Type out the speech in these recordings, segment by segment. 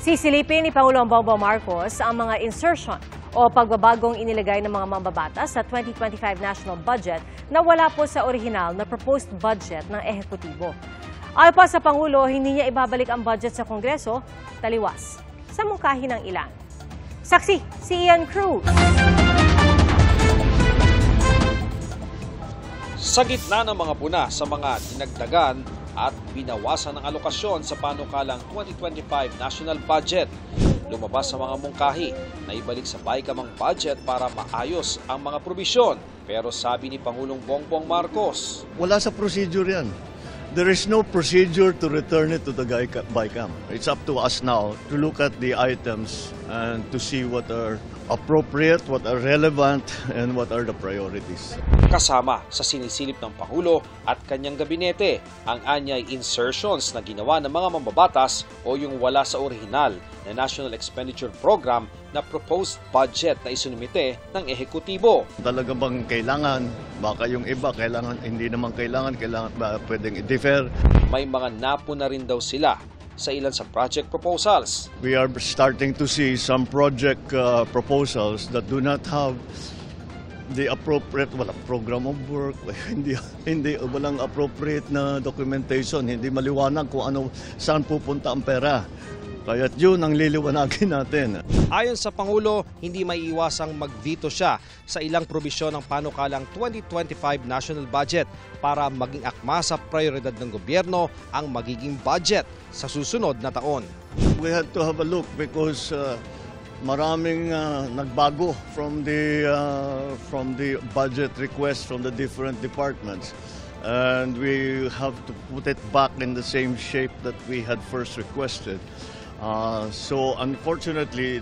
Sisilipin ni Pangulong Bongbong Marcos ang mga insertion o pagbabagong inilagay ng mga mambabatas sa 2025 national budget na wala po sa orihinal na proposed budget ng ehekutibo. Ayon pa sa Pangulo, hindi niya ibabalik ang budget sa Kongreso, taliwas sa mungkahi ng ilan. Saksi, si Ian Cruz. Sa gitna ng mga puna sa mga dinagdagan at binawasan ng alokasyon sa panukalang 2025 national budget, lumabas sa mga mungkahi na ibalik sa BICAM ang budget para maayos ang mga probisyon. Pero sabi ni Pangulong Bongbong Marcos, wala sa procedure yan. There is no procedure to return it to the BICAM. It's up to us now to look at the items and to see what are appropriate, what are relevant, and what are the priorities. Kasama sa sinisilip ng Pangulo at kanyang gabinete ang anyay insertions na ginawa ng mga mambabatas o yung wala sa orihinal na National Expenditure Program na proposed budget na isinumite ng ehekutibo. Talaga bang kailangan? Baka yung iba kailangan, hindi naman kailangan pwedeng i-defer. May mga napuna rin daw sila sa ilan sa project proposals. We are starting to see some project proposals that do not have the appropriate program of work, walang appropriate na documentation, hindi maliwanag kung saan pupunta ang pera. Kaya yun ang liliwanagin natin. Ayon sa Pangulo, hindi maiiwasang mag-veto siya sa ilang probisyon ng panukalang 2025 national budget para maging akma sa prioridad ng gobyerno ang magiging budget sa susunod na taon. We had to have a look because maraming nagbago from the budget request from the different departments. And we have to put it back in the same shape that we had first requested. So unfortunately,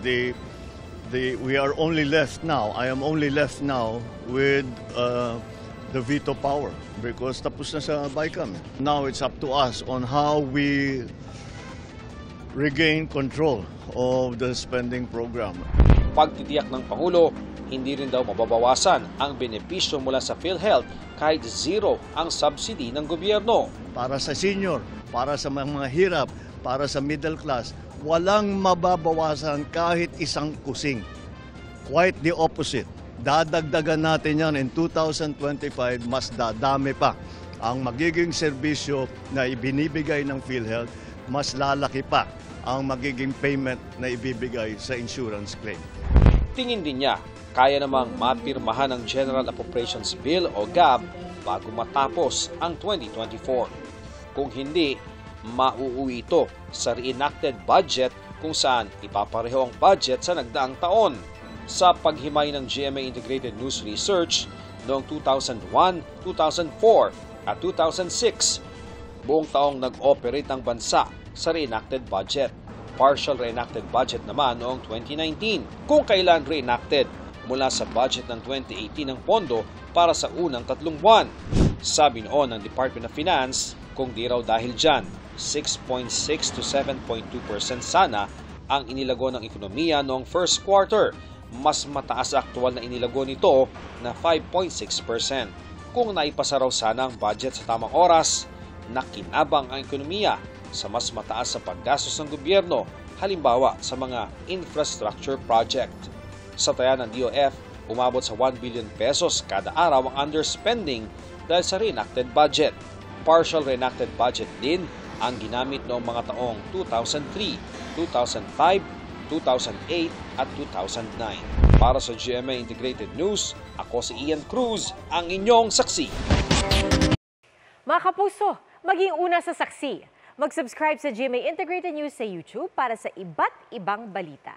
we are only left now. I am only left now with the veto power because tapos na sa BICAM. Now it's up to us on how we regain control of the spending program. Pagtitiyak ng Pangulo, hindi rin daw mababawasan ang benepisyo mula sa PhilHealth kahit zero ang subsidy ng gobyerno. Para sa senior, para sa mga hirap, para sa middle class, walang mababawasan kahit isang kusing. Quite the opposite. Dadagdagan natin yan in 2025, mas dadami pa. Ang magiging serbisyo na ibinibigay ng PhilHealth, mas lalaki pa ang magiging payment na ibibigay sa insurance claim. Tingin din niya, kaya namang mapirmahan ang General Appropriations Bill o GAB bago matapos ang 2024. Kung hindi, mauuwi ito sa reenacted budget kung saan ipapareho ang budget sa nagdaang taon. Sa paghimay ng GMA Integrated News Research noong 2001, 2004 at 2006, buong taong nag-operate ang bansa sa reenacted budget. Partial reenacted budget naman noong 2019, kung kailan reenacted mula sa budget ng 2018 ang pondo para sa unang 3 buwan. Sabi noon ng Department of Finance, kung di raw dahil dyan, 6.6 to 7.2% sana ang inilago ng ekonomiya noong first quarter. Mas mataas aktual na inilago nito na 5.6%. Kung naipasa raw sana ang budget sa tamang oras, nakinabang ang ekonomiya sa mas mataas sa paggastos ng gobyerno, halimbawa sa mga infrastructure project. Sa taya ng DOF, umabot sa 1 billion pesos kada araw ang underspending dahil sa reenacted budget. Partial reenacted budget din ang ginamit noong mga taong 2003, 2005, 2008 at 2009. Para sa GMA Integrated News, ako si Ian Cruz, ang inyong saksi. Mga kapuso, maging una sa saksi. Mag-subscribe sa GMA Integrated News sa YouTube para sa iba't ibang balita.